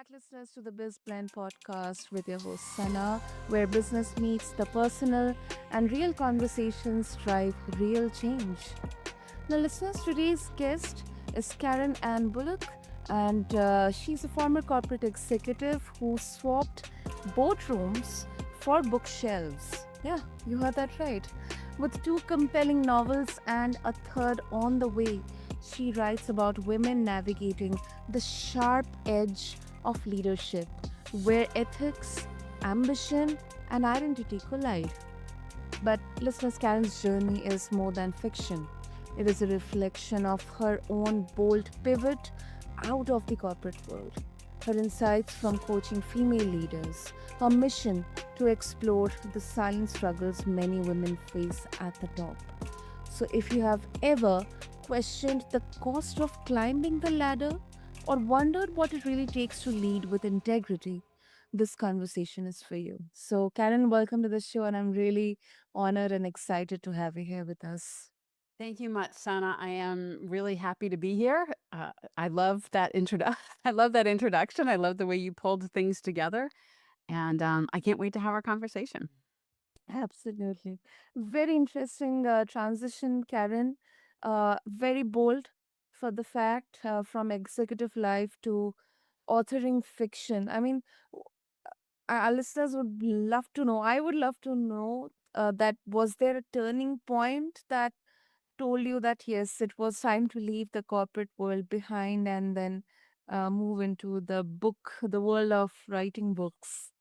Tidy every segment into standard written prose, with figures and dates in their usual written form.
back, listeners, to the BizBlend podcast with your host Sana, where business meets the personal and real conversations drive real change. Now, listeners, today's guest is Karen Ann Bulluck, and she's a former corporate executive who swapped boardrooms for bookshelves. Yeah, you heard that right. With two compelling novels and a third on the way, she writes about women navigating the sharp edge of leadership, where ethics, ambition, and identity collide. But listeners, Karen's journey is more than fiction. It is a reflection of her own bold pivot out of the corporate world. Her insights from coaching female leaders, her mission to explore the silent struggles many women face at the top. So, if you have ever questioned the cost of climbing the ladder or wondered what it really takes to lead with integrity, this conversation is for you. So, Karen, welcome to the show, and I'm really honored and excited to have you here with us. Thank you much, Sana. I am really happy to be here. I love that I love that introduction. I love the way you pulled things together, and I can't wait to have our conversation. Absolutely. Very interesting transition, Karen. Very bold for the fact from executive life to authoring fiction. I mean, our listeners would love to know. I would love to know that was there a turning point that told you that yes, it was time to leave the corporate world behind and then move into the world of writing books.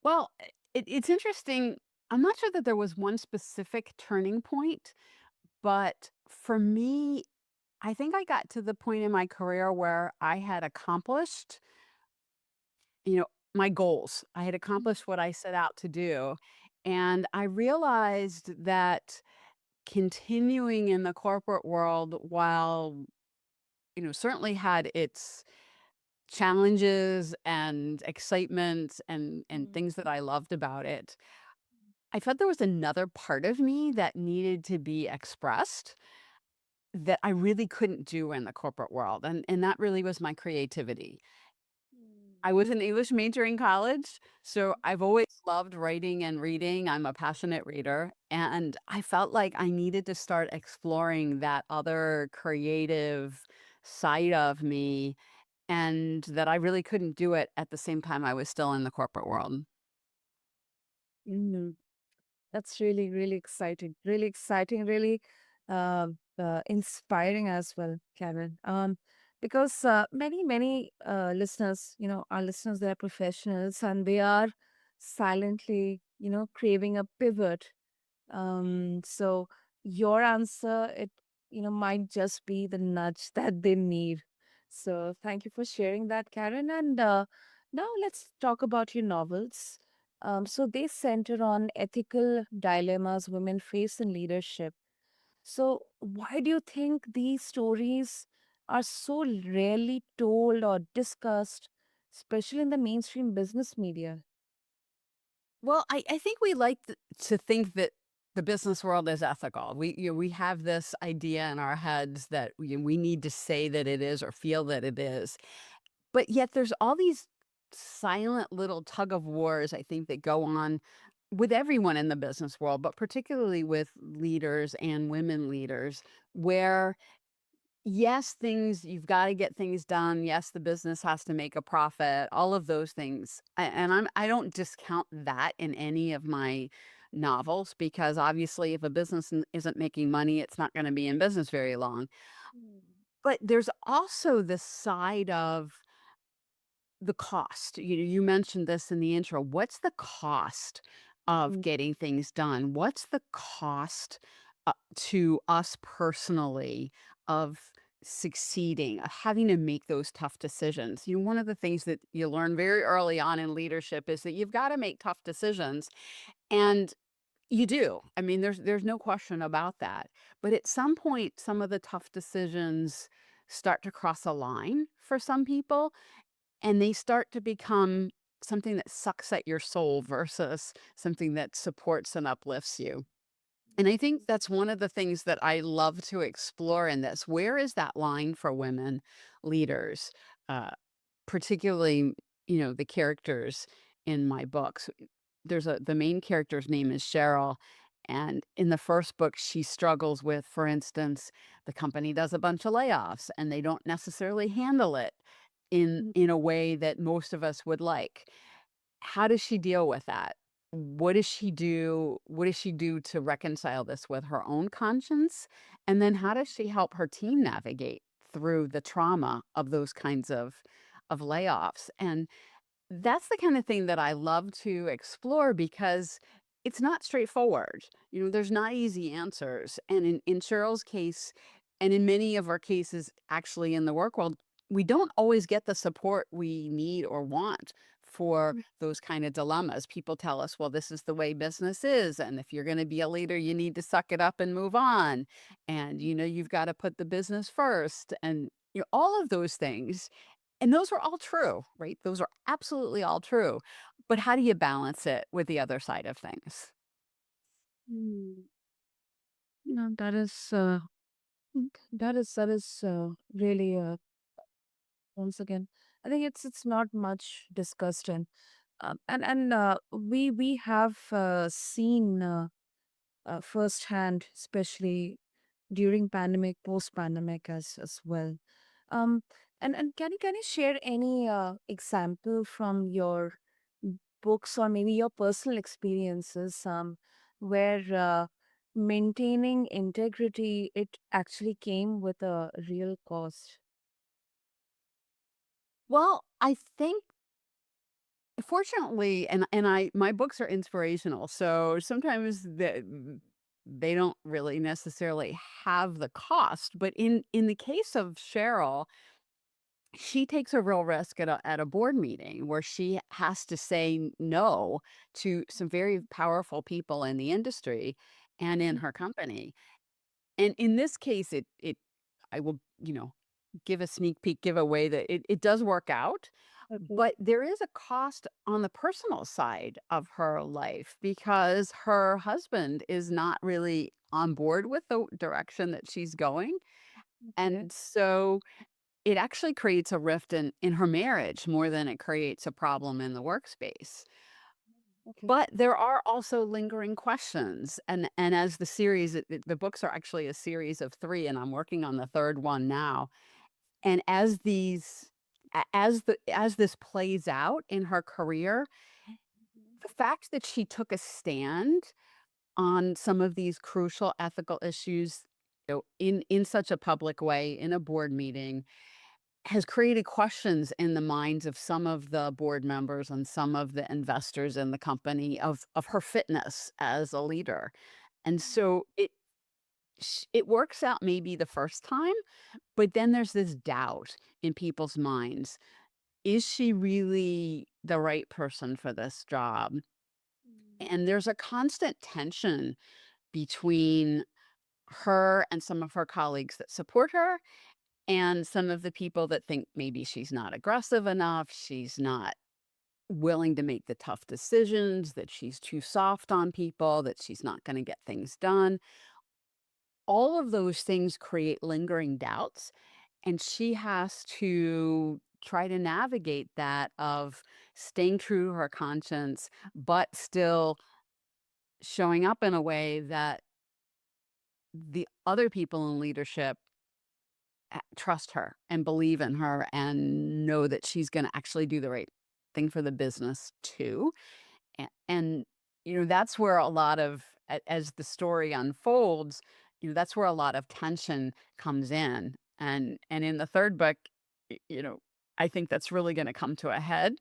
Well, it's interesting. I'm not sure that there was one specific turning point, but for me, I think I got to the point in my career where I had accomplished, you know, my goals. I had accomplished what I set out to do, and I realized that continuing in the corporate world, while, certainly had its challenges and excitement and Mm. things that I loved about it, I felt there was another part of me that needed to be expressed that I really couldn't do in the corporate world, and that really was my creativity. I was an English major in college, so I've always loved writing and reading. I'm a passionate reader, and I felt like I needed to start exploring that other creative side of me, and that I really couldn't do it at the same time I was still in the corporate world. Mm. That's really, really exciting. Really exciting, really inspiring as well, Karen. Because many listeners, our listeners, they are professionals and they are silently, craving a pivot. So your answer, might just be the nudge that they need. So thank you for sharing that, Karen. And now let's talk about your novels. So they center on ethical dilemmas women face in leadership. So why do you think these stories are so rarely told or discussed, especially in the mainstream business media? Well, I think we like to think that the business world is ethical. We have this idea in our heads that we need to say that it is or feel that it is. But yet there's all these silent little tug of wars, I think, that go on with everyone in the business world, but particularly with leaders and women leaders, where yes, you've got to get things done. Yes, the business has to make a profit, all of those things. And I don't discount that in any of my novels, because obviously if a business isn't making money, it's not going to be in business very long. But there's also the side of the cost. You mentioned this in the intro. What's the cost of Mm. getting things done? What's the cost to us personally of succeeding, of having to make those tough decisions? One of the things that you learn very early on in leadership is that you've got to make tough decisions, and you do. I mean, there's no question about that. But at some point, some of the tough decisions start to cross a line for some people, and they start to become something that sucks at your soul versus something that supports and uplifts you. And I think that's one of the things that I love to explore in this. Where is that line for women leaders? Uh, particularly, the characters in my books. The main character's name is Cheryl. And in the first book, she struggles with, for instance, the company does a bunch of layoffs and they don't necessarily handle it in a way that most of us would like. How does she deal with that? What does she do? What does she do to reconcile this with her own conscience? And then how does she help her team navigate through the trauma of those kinds of layoffs? And that's the kind of thing that I love to explore because it's not straightforward. There's not easy answers. And in Cheryl's case, and in many of our cases, actually in the work world, we don't always get the support we need or want for those kind of dilemmas. People tell us, well, this is the way business is. And if you're going to be a leader, you need to suck it up and move on. And, you've got to put the business first. And, all of those things, and those are all true, right? Those are absolutely all true. But how do you balance it with the other side of things? Mm. No, that is really once again, I think it's not much discussed, and we have seen firsthand, especially during pandemic, post pandemic as well. Um, and can you share any example from your books or maybe your personal experiences where maintaining integrity it actually came with a real cost? Well, I think fortunately, and my books are inspirational, so sometimes they don't really necessarily have the cost. But in the case of Cheryl, she takes a real risk at a board meeting where she has to say no to some very powerful people in the industry and in her company. And in this case, it I will, give a sneak peek giveaway that it does work out, Okay. but there is a cost on the personal side of her life because her husband is not really on board with the direction that she's going. Okay. And so it actually creates a rift in her marriage more than it creates a problem in the workspace. Okay. But there are also lingering questions, and as the books are actually a series of 3, and I'm working on the 3rd one now, and as these a as this plays out in her career, the fact that she took a stand on some of these crucial ethical issues, in such a public way, in a board meeting, has created questions in the minds of some of the board members and some of the investors in the company of her fitness as a leader. And so it works out maybe the first time, but then there's this doubt in people's minds. Is she really the right person for this job? And there's a constant tension between her and some of her colleagues that support her and some of the people that think maybe she's not aggressive enough, she's not willing to make the tough decisions, that she's too soft on people, that she's not going to get things done. All of those things create lingering doubts, and she has to try to navigate that of staying true to her conscience, but still showing up in a way that the other people in leadership trust her and believe in her and know that she's going to actually do the right thing for the business too. And that's where a lot of as the story unfolds, that's where a lot of tension comes in. And in the 3rd book, y- you know, I think that's really going to come to a head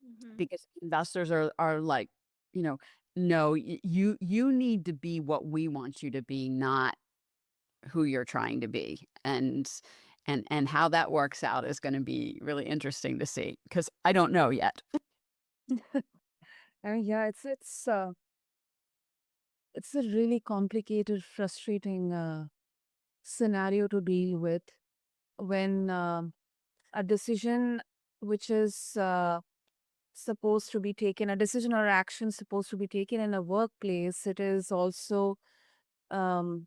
Mhm. because investors are like, you know, no, you need to be what we want you to be, not who you're trying to be. And how that works out is going to be really interesting to see because I don't know yet. I mean, yeah, it's a really complicated, frustrating scenario to deal with when a decision which is supposed to be taken, a decision or action supposed to be taken in a workplace, it is also um,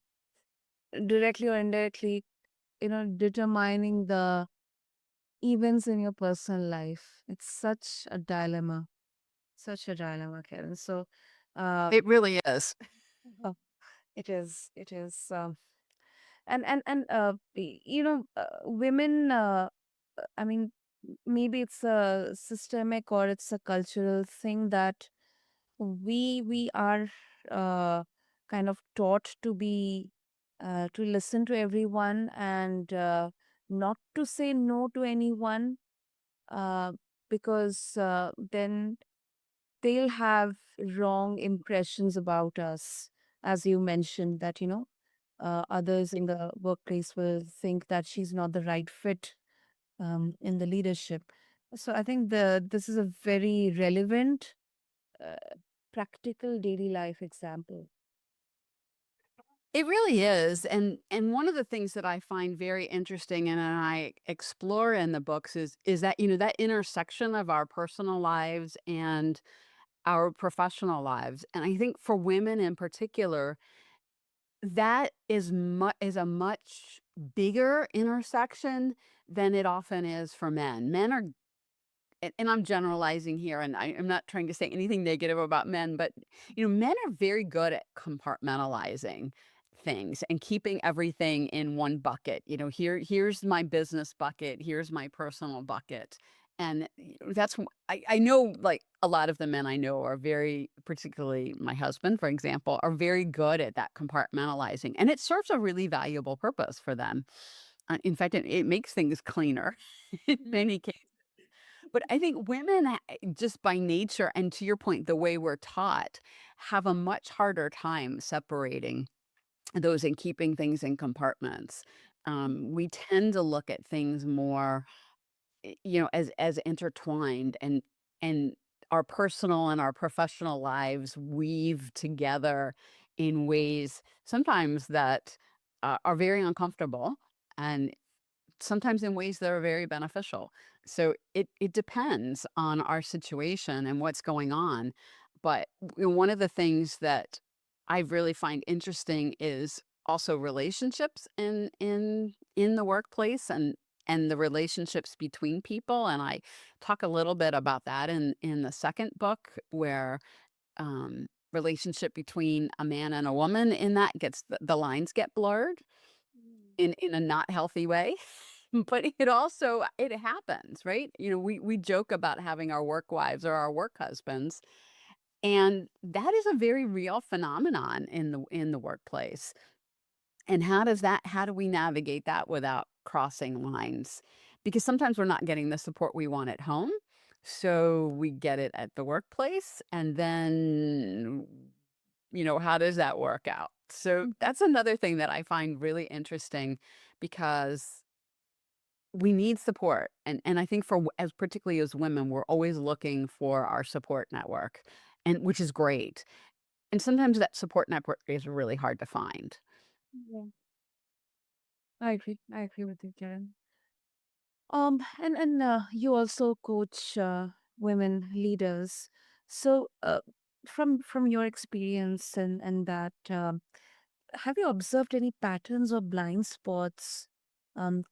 directly or indirectly, determining the events in your personal life. It's such a dilemma, Karen. So, uh, It really is. uh, it is, and women. I mean, maybe it's a systemic or it's a cultural thing that we are uh, kind of taught to be to listen to everyone and not to say no to anyone, uh, because then they'll have wrong impressions about us, as you mentioned that others in the workplace will think that she's not the right fit in the leadership. So I think this is a very relevant, uh, practical daily life example. It really is, and one of the things that I find very interesting and I explore in the books is that, that intersection of our personal lives and our professional lives, and I think for women in particular, that is a much bigger intersection than it often is for men. Men are and I'm generalizing here, and I'm not trying to say anything negative about men, but men are very good at compartmentalizing things and keeping everything in one bucket. Here's my business bucket, here's my personal bucket. And I know, like, a lot of the men I know are very, particularly my husband, for example, are very good at that compartmentalizing. And it serves a really valuable purpose for them. In fact, it makes things cleaner in many cases. But I think women, just by nature, and to your point, the way we're taught, have a much harder time separating those and keeping things in compartments. We tend to look at things more, as intertwined, and our personal and our professional lives weave together in ways sometimes that are very uncomfortable, and sometimes in ways that are very beneficial. So it depends on our situation and what's going on. But one of the things that I really find interesting is also relationships in the workplace, and the relationships between people. And I talk a little bit about that in the second book, where relationship between a man and a woman, in that gets the lines get blurred in a not healthy way. But it happens, right? We joke about having our work wives or our work husbands, and that is a very real phenomenon in the workplace. And how do we navigate that without crossing lines? Because sometimes we're not getting the support we want at home, so we get it at the workplace, and then how does that work out? So Mhm. that's another thing that I find really interesting, because we need support. And I think as particularly as women, we're always looking for our support network, and which is great. And sometimes that support network is really hard to find. Yeah, I agree. I agree with you, Karen. And you also coach women leaders. So, from your experience and that, have you observed any patterns or blind spots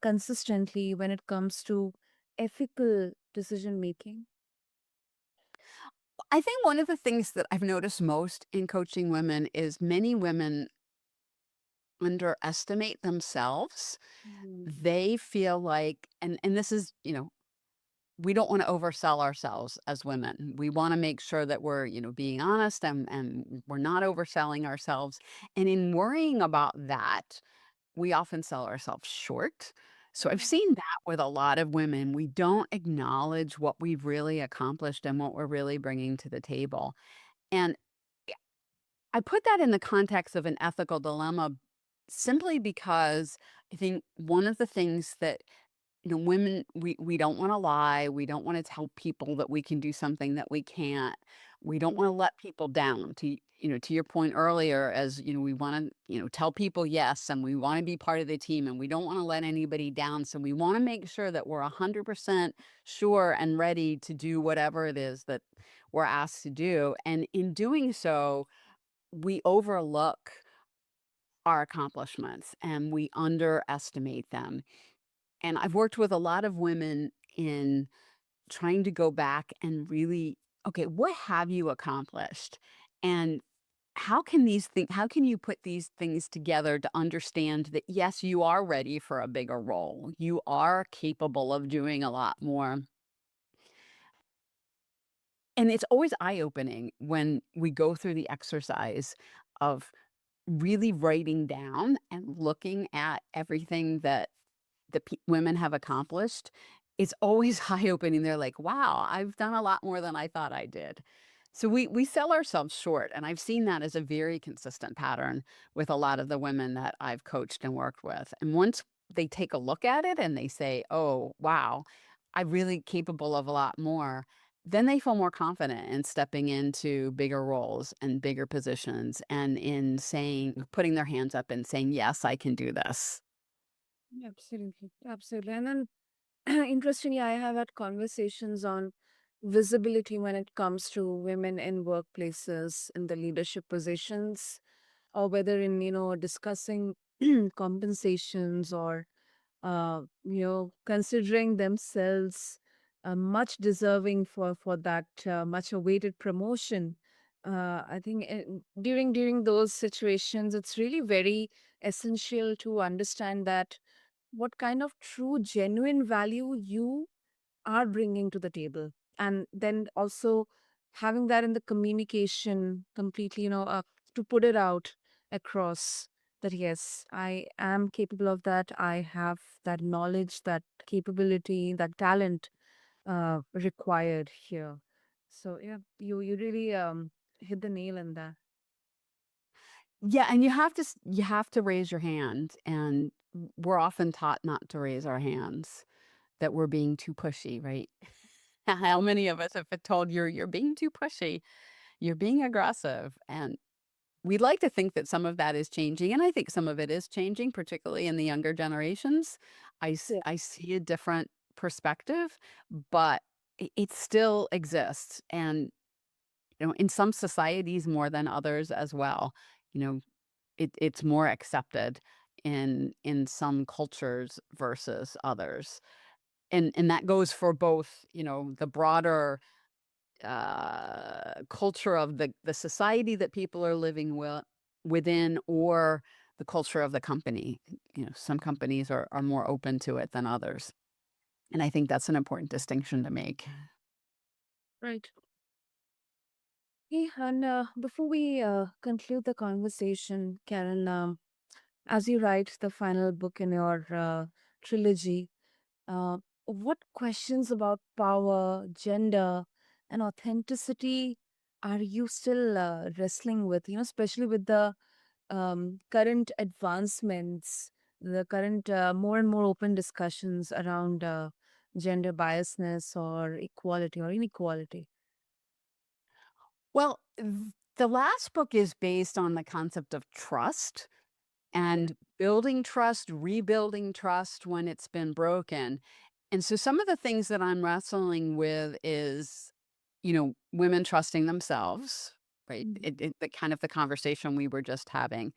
consistently when it comes to ethical decision making? I think one of the things that I've noticed most in coaching women is many women underestimate themselves. Mm. They feel like, and this is, we don't want to oversell ourselves as women. We want to make sure that we're, being honest, and we're not overselling ourselves. And in worrying about that, we often sell ourselves short. So I've Mhm. seen that with a lot of women. We don't acknowledge what we've really accomplished and what we're really bringing to the table. And I put that in the context of an ethical dilemma, simply because I think one of the things that, women, we don't want to lie. We don't want to tell people that we can do something that we can't. We don't want to let people down. To your point earlier, as we want to, tell people yes, and we want to be part of the team, and we don't want to let anybody down. So we want to make sure that we're 100% sure and ready to do whatever it is that we're asked to do. And in doing so, we overlook our accomplishments and we underestimate them. And I've worked with a lot of women in trying to go back and really, okay, what have you accomplished? And how can you put these things together to understand that yes, you are ready for a bigger role. You are capable of doing a lot more. And it's always eye-opening when we go through the exercise of really writing down and looking at everything that women have accomplished. It's always eye-opening. They're like, "Wow, I've done a lot more than I thought I did." So we sell ourselves short, and I've seen that as a very consistent pattern with a lot of the women that I've coached and worked with. And once they take a look at it and they say, "Oh, wow, I'm really capable of a lot more," then they feel more confident in stepping into bigger roles and bigger positions and in saying putting their hands up and saying, "Yes, I can do this." Absolutely. Absolutely. And then interestingly, I have had conversations on visibility when it comes to women in workplaces in the leadership positions, or whether in, discussing compensations or, considering themselves much deserving for that much awaited promotion. I think during those situations, it's really very essential to understand that what kind of true genuine value you are bringing to the table, and then also having that in the communication completely, to put it out across, that yes, I am capable of that, I have that knowledge, that capability, that talent required here. So yeah, you really hit the nail in that. Yeah, and you have to raise your hand, and we're often taught not to raise our hands, that we're being too pushy, right? How many of us have been told you're being too pushy, you're being aggressive, and we'd like to think that some of that is changing, and I think some of it is changing, particularly in the younger generations. Yeah. I see a different perspective, but it still exists, and in some societies more than others as well. You know, it's more accepted in some cultures versus others. And that goes for both, the broader culture of the society that people are living within, or the culture of the company. Some companies are more open to it than others. And I think that's an important distinction to make. Right. Hey, and before we conclude the conversation, Karen, as you write the final book in your trilogy, uh, what questions about power, gender, and authenticity are you still wrestling with? Especially with the current advancements, the current more and more open discussions around gender biasness or equality or inequality. Well, the last book is based on the concept of trust and building trust, rebuilding trust when it's been broken. And so some of the things that I'm wrestling with is, women trusting themselves, right? Mhm. The kind of the conversation we were just having.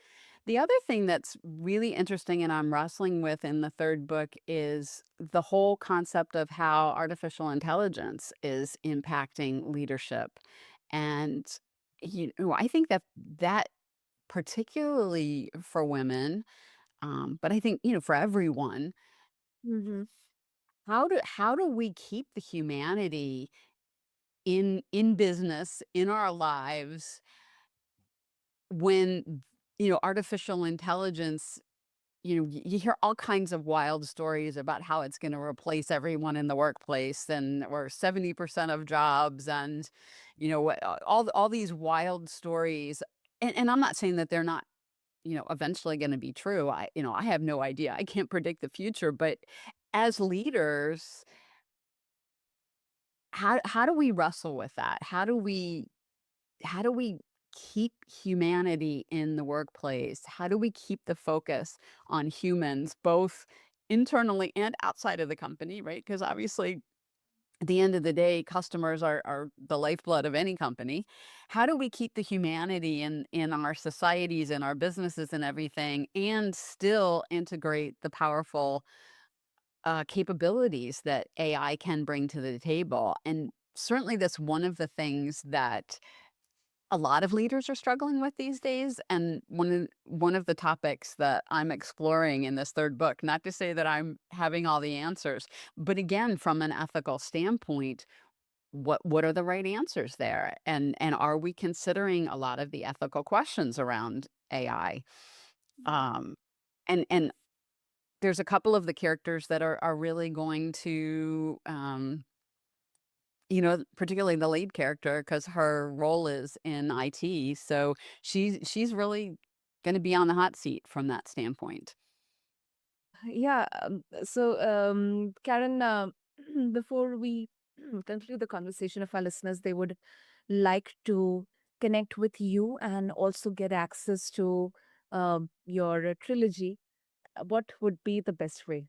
The other thing that's really interesting and I'm wrestling with in the third book is the whole concept of how artificial intelligence is impacting leadership. And, I think that particularly for women, but I think, for everyone, Mhm. how do we keep the humanity in business, in our lives when, artificial intelligence, you hear all kinds of wild stories about how it's gonna replace everyone in the workplace and or 70% of jobs and, all these wild stories. And I'm not saying that they're not, eventually gonna be true. I have no idea. I can't predict the future, but as leaders, how do we wrestle with that? How do we keep humanity in the workplace? How do we keep the focus on humans, both internally and outside of the company, right? Because obviously, at the end of the day, customers are the lifeblood of any company. How do we keep the humanity in our societies and our businesses and everything, and still integrate the powerful capabilities that AI can bring to the table. And certainly, that's one of the things that a lot of leaders are struggling with these days. And one of the topics that I'm exploring in this third book, not to say that I'm having all the answers, but again, from an ethical standpoint, what are the right answers there? And are we considering a lot of the ethical questions around AI? Um, and there's a couple of the characters that are really going to, particularly the lead character, because her role is in IT, so she's really going to be on the hot seat from that standpoint. Yeah. Karen, before we conclude the conversation of our listeners, they would like to connect with you and also get access to your trilogy. What would be the best way?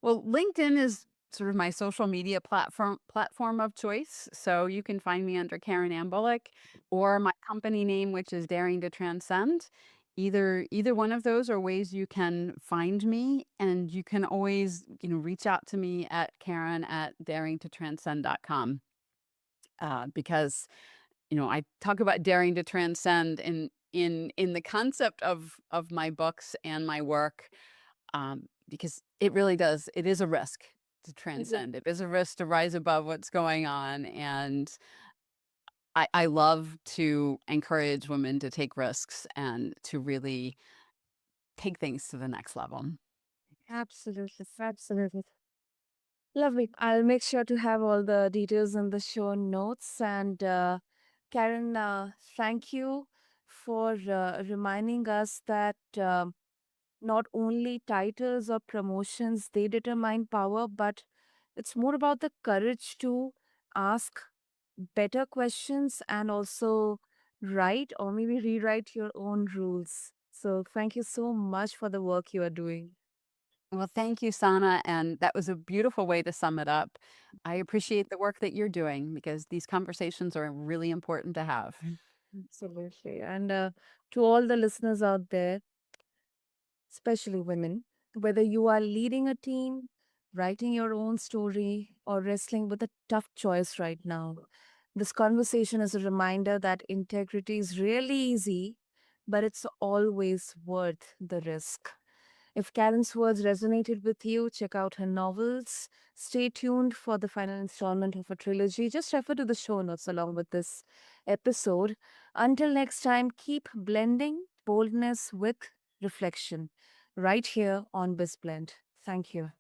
Well, LinkedIn is sort of my social media platform of choice. So you can find me under Karen Ann Bulluck or my company name, which is Daring to Transcend. Either one of those are ways you can find me, and you can always reach out to me at Karen at daringtotranscend.com, because I talk about daring to transcend in the concept of my books and my work, because it is a risk to Yeah. transcend. It is a risk to rise above what's going on. And I love to encourage women to take risks and to really take things to the next level. Absolutely. Absolutely. Lovely. I'll make sure to have all the details in the show notes. And Karen, thank you for reminding us that not only titles or promotions they determine power, but it's more about the courage to ask better questions and also write or maybe rewrite your own rules. So thank you so much for the work you are doing. Well, thank you, Sana. And that was a beautiful way to sum it up. I appreciate the work that you're doing because these conversations are really important to have. Absolutely. And to all the listeners out there, especially women, whether you are leading a team, writing your own story, or wrestling with a tough choice right now, this conversation is a reminder that integrity is really easy, but it's always worth the risk. If Karen's words resonated with you, check out her novels. Stay tuned for the final installment of a trilogy. Just refer to the show notes along with this episode. Until next time, keep blending boldness with reflection right here on BizBlend. Thank you.